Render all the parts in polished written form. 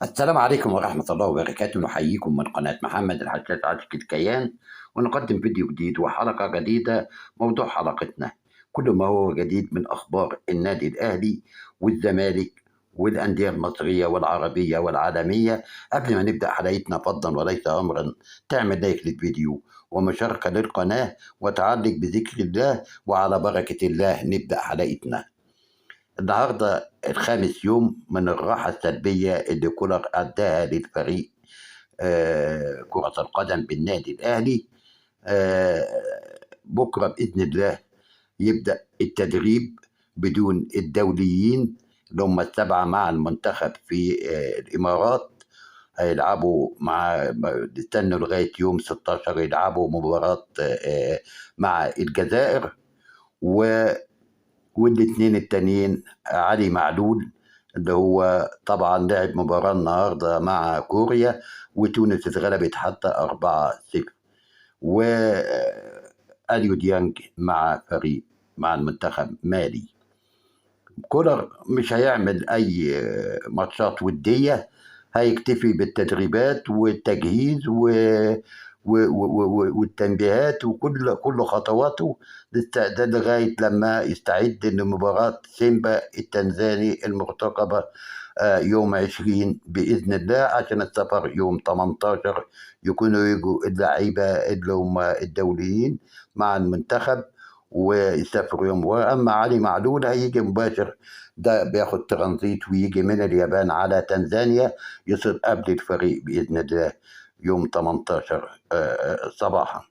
السلام عليكم ورحمة الله وبركاته. نحييكم من قناة محمد الحجاج عاشق الكيان، ونقدم فيديو جديد وحلقة جديدة. موضوع حلقتنا كل ما هو جديد من أخبار النادي الأهلي والزمالك والأندية المصرية والعربية والعالمية. قبل ما نبدأ حلقتنا فضلا وليس أمرا تعمل لايك للفيديو ومشاركة للقناة وتعلق بذكر الله، وعلى بركة الله نبدأ حلقتنا. النهارده الخامس يوم من الراحة السلبية اللي كولر أداها للفريق كرة القدم بالنادي الأهلي. آه، بكرة بإذن الله يبدأ التدريب بدون الدوليين اللي هم السبعة مع المنتخب في الإمارات. هيلعبوا استنوا لغاية يوم 16 يلعبوا مباراة مع الجزائر، والاثنين التانيين علي معلول اللي هو طبعا لعب مباراة النهاردة مع كوريا وتونس اتغلبت حتى 4-0، وأليو ديانج مع المنتخب مالي. كولر مش هيعمل أي ماتشات ودية، هيكتفي بالتدريبات والتجهيز والتنبيهات وكل خطواته للاستعداد لغاية لما يستعد لمباراة سيمبا التنزاني المرتقبة يوم 20 بإذن الله، عشان السفر يوم 18 يكونوا يجوا اللعيبة اللي هم الدوليين مع المنتخب ويسافروا يوم. وأما علي معلول هيجي مباشر، ده بياخد ترانزيت ويجي من اليابان على تنزانيا، يصل قبل الفريق بإذن الله يوم 18 صباحا.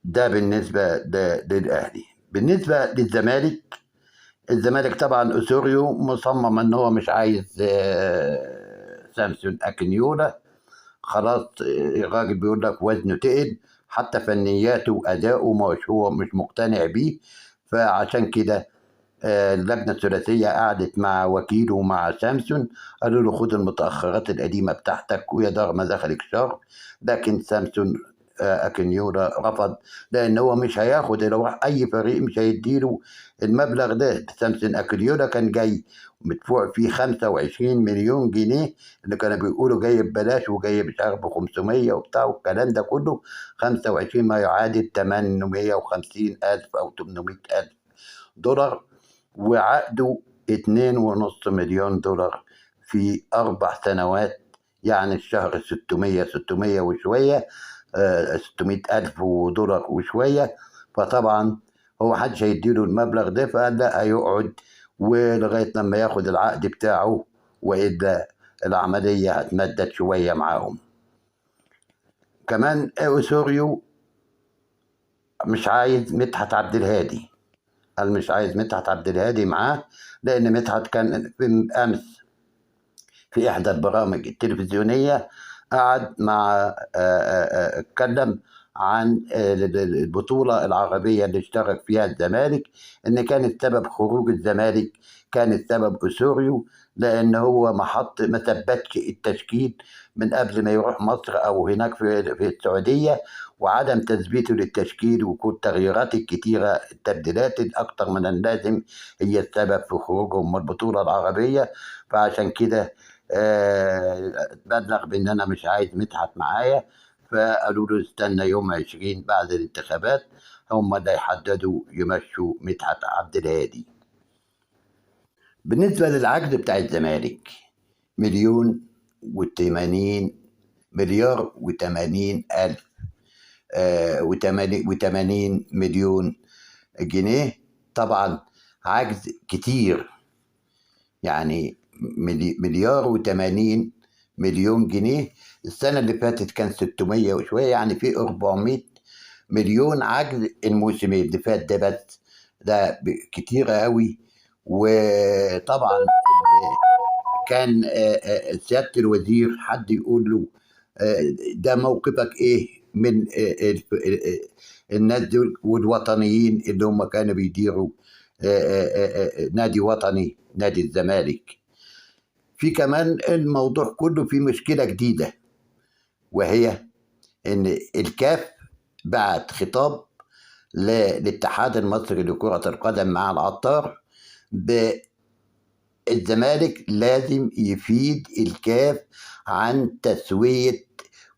ده بالنسبة للأهلي. بالنسبة للزمالك، الزمالك طبعا أسوريو مصمم ان هو مش عايز سامسون أكينيولا. خلاص الراجل بيقول لك وزنه تقل، حتى فنياته وأداؤه هو مش مقتنع بيه. فعشان كده اللجنة الثلاثية قعدت مع وكيله مع سامسون، قالوا له خد المتأخرات القديمة بتاعتك ويا دار ما دخلك شر. لكن سامسون أكينيولا رفض، لأن هو مش هياخد، لو راح أي فريق مش هيديله المبلغ ده. سامسون أكينيولا كان جاي مدفوع فيه 25 مليون جنيه، اللي كانوا بيقولوا جاي ببلاش وجاي مش عارف ب 500 وبتاع والكلام ده كله. 25 ما يعادل 850 ألف أو 800 ألف دولار، وعقده 2.5 مليون دولار في 4 سنوات. يعني الشهر 600 وشوية، 600 ألف دولار وشوية. فطبعا هو محدش هيديله المبلغ ده، فقال لا هيقعد ولغاية لما ياخد العقد بتاعه، وإلا العملية هتمدد شوية معاهم. كمان أوسوريو مش عايز مدحت عبد الهادي، قال مش عايز مدحت عبد الهادي معاه، لأن مدحت كان في أمس في إحدى البرامج التلفزيونية قعد مع اتكلم عن البطولة العربية اللي اشترك فيها الزمالك، إن كان السبب خروج الزمالك، كان السبب أسوريو، لأن هو ما ثبتش التشكيل من قبل ما يروح مصر أو هناك في السعودية، وعدم تثبيته للتشكيل وكل التغييرات الكتيرة، التبديلات الأكثر من اللازم هي السبب في خروجهم من البطولة العربية. فعشان كده بلغ بان انا مش عايز مدحت معايا. فقالوا له استنى يوم 20 بعد الانتخابات، هم اللي يحددوا يمشوا مدحت عبد الهادي. بالنسبة للعقد بتاع الزمالك، 1,080 مليار و80 ألف، و80 مليون جنيه. طبعا عقد كتير، يعني مليار و80 مليون جنيه. السنة اللي فاتت كان 600 وشوية، يعني في 400 مليون عقد الموسمين اللي فات ده بس. ده كتيرة قوي. وطبعا كان سيادة الوزير حد يقول له ده موقفك ايه من الناس دول والوطنيين اللي هم كانوا بيديروا نادي وطني، نادي الزمالك. في كمان الموضوع كله في مشكلة جديدة، وهي ان الكاف بعت خطاب للاتحاد المصري لكرة القدم مع العطار الزمالك لازم يفيد الكاف عن تسوية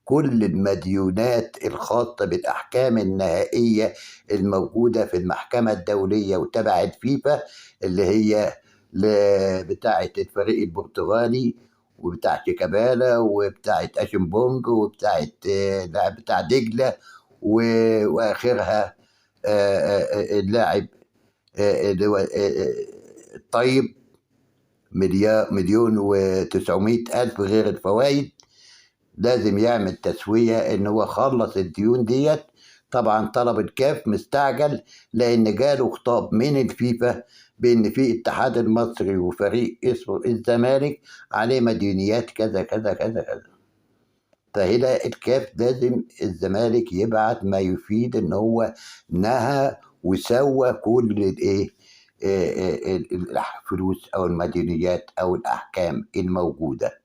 كل المديونات الخاصة بالأحكام النهائية الموجودة في المحكمة الدولية وتبع الفيفا، اللي هي بتاعة الفريق البرتغالي وبتاعة شيكابالا وبتاعة أشمبونج وبتاعة بتاع دجلة وآخرها اللاعب اللي هو الطيب مليون وتسعمائة ألف غير الفوائد. لازم يعمل تسوية إن هو خلص الديون ديت. طبعا طلب الكاف مستعجل لأن جاله خطاب من الفيفا بأن في اتحاد المصري وفريق اسمه الزمالك عليه مديونيات كذا كذا كذا كذا. فهنا الكاف لازم الزمالك يبعت ما يفيد إن هو نهى وسوى كل الإيه الفلوس أو المديونيات أو الأحكام الموجودة،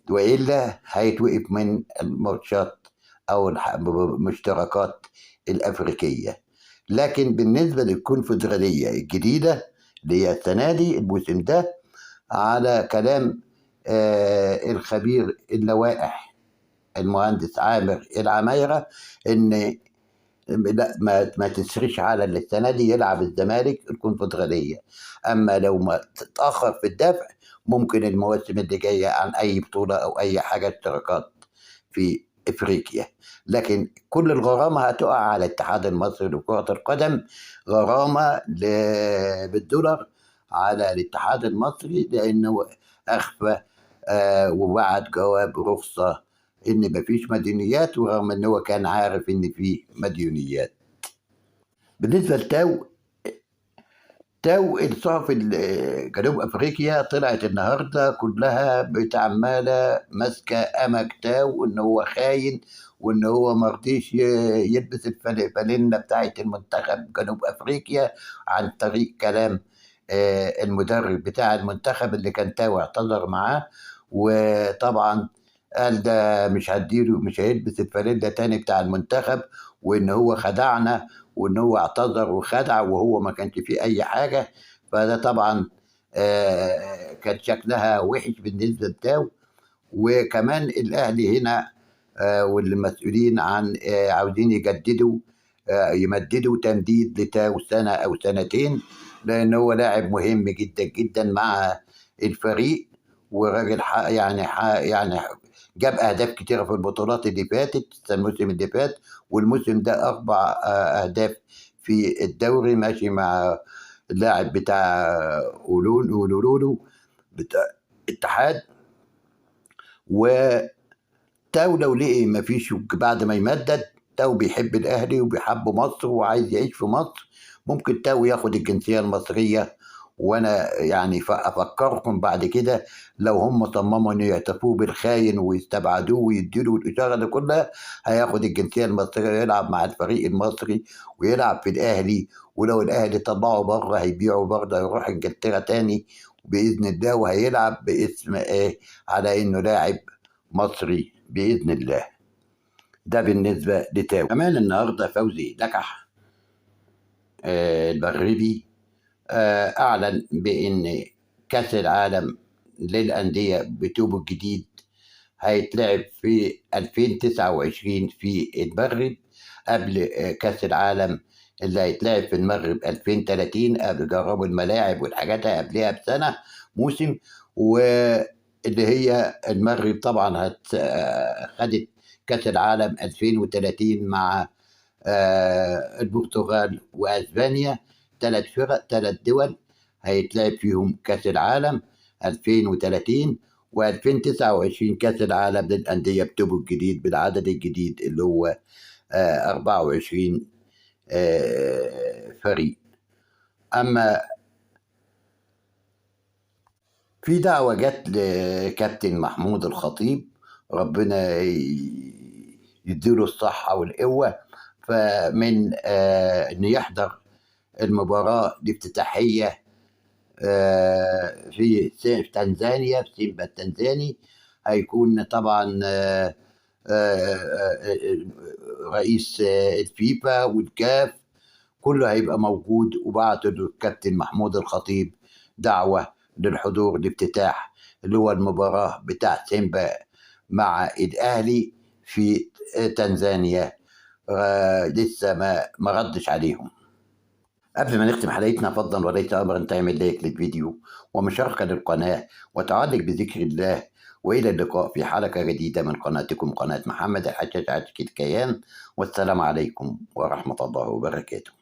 وإلا هيتوقف من الماتشات أو المشتركات الأفريقية. لكن بالنسبة للكونفدرالية الجديدة اللي هي السنة دي الموسم ده، على كلام الخبير اللوائح المهندس عامر العمايرة، إن لا ما تسريش على السنة دي يلعب الزمالك الكونفدرالية. أما لو ما تتأخر في الدفع ممكن المواسم اللي جاية عن أي بطولة أو أي حاجة اشتراكات في إفريقيا. لكن كل الغرامة هتقع على الاتحاد المصري لكرة القدم، غرامة بالدولار على الاتحاد المصري، لأنه أخفى وبعت جواب رخصة ان مفيش مديونيات، ورغم ان هو كان عارف ان في مديونيات. بالنسبه تاو الصحف جنوب افريقيا طلعت النهارده كلها بتعماله ماسكه امك تاو ان هو خاين وان هو مرضيش يلبس الفانلة بتاعت المنتخب جنوب افريقيا عن طريق كلام المدرب بتاع المنتخب اللي كان تاو اعتذر معاه. وطبعا قال ده مش هيلبس الفانلة تاني بتاع المنتخب، وان هو خدعنا وان هو اعتذر وخدع وهو ما كانش فيه اي حاجه. فده طبعا كان شكلها وحش بالنسبه لتاو. وكمان الاهلي هنا والمسؤولين عن عاوزين يمددوا تمديد لتاو سنه او سنتين، لان هو لاعب مهم جدا جدا مع الفريق، وراجل يعني جاب اهداف كتيره في البطولات اللي فاتت الموسم اللي فات، والموسم ده 4 اهداف في الدوري ماشي مع اللاعب بتاع اولولو بتاع اتحاد. وتاو لو لقي ما فيش بعد ما يمدد، تاو بيحب الاهلي وبيحب مصر وعايز يعيش في مصر، ممكن تاو ياخد الجنسيه المصريه. وانا يعني افكركم بعد كده لو هم صمموا انه يعترفوه بالخاين ويستبعدوه ويديله الاشاره دي كلها، هياخد الجنسيه المصريه ويلعب مع الفريق المصري ويلعب في الاهلي. ولو الاهلي طلعه بره هيبيعه برضه، هيروح انجلترا تاني باذن الله، وهيلعب باسم على انه لاعب مصري باذن الله. ده بالنسبه لتاو. كمان النهارده فوزي لكح المغربي أعلن بأن كأس العالم للأندية بتوبه الجديد هيتلعب في 2029 في المغرب، قبل كأس العالم اللي هيتلعب في المغرب 2030، قبل جربوا الملاعب والحاجات قبلها بسنة موسم. واللي هي المغرب طبعا خدت كأس العالم 2030 مع البرتغال واسبانيا، 3 فرق 3 دول هيتلعب فيهم كاس العالم 2030. و2029 كاس العالم للانديه بتوبه الجديد بالعدد الجديد اللي هو 24 فريق. اما في دعوه جت لكابتن محمود الخطيب، ربنا يديله الصحه والقوه، فمن انه يحضر المباراة الافتتاحية في تنزانيا في سيمبا التنزاني. هيكون طبعا رئيس الفيفا والكاف كله هيبقى موجود، وبعتوا للكابتن محمود الخطيب دعوة للحضور لافتتاح اللي هو المباراة بتاع سيمبا مع الأهلي في تنزانيا. لسه ما ردش عليهم. قبل ما نختم حلقتنا فضلا وليس أمرا تعمل لايك للفيديو ومشاركة للقناة وتعلق بذكر الله. وإلى اللقاء في حلقة جديدة من قناتكم قناة محمد الحجاج عاشق الكيان، والسلام عليكم ورحمة الله وبركاته.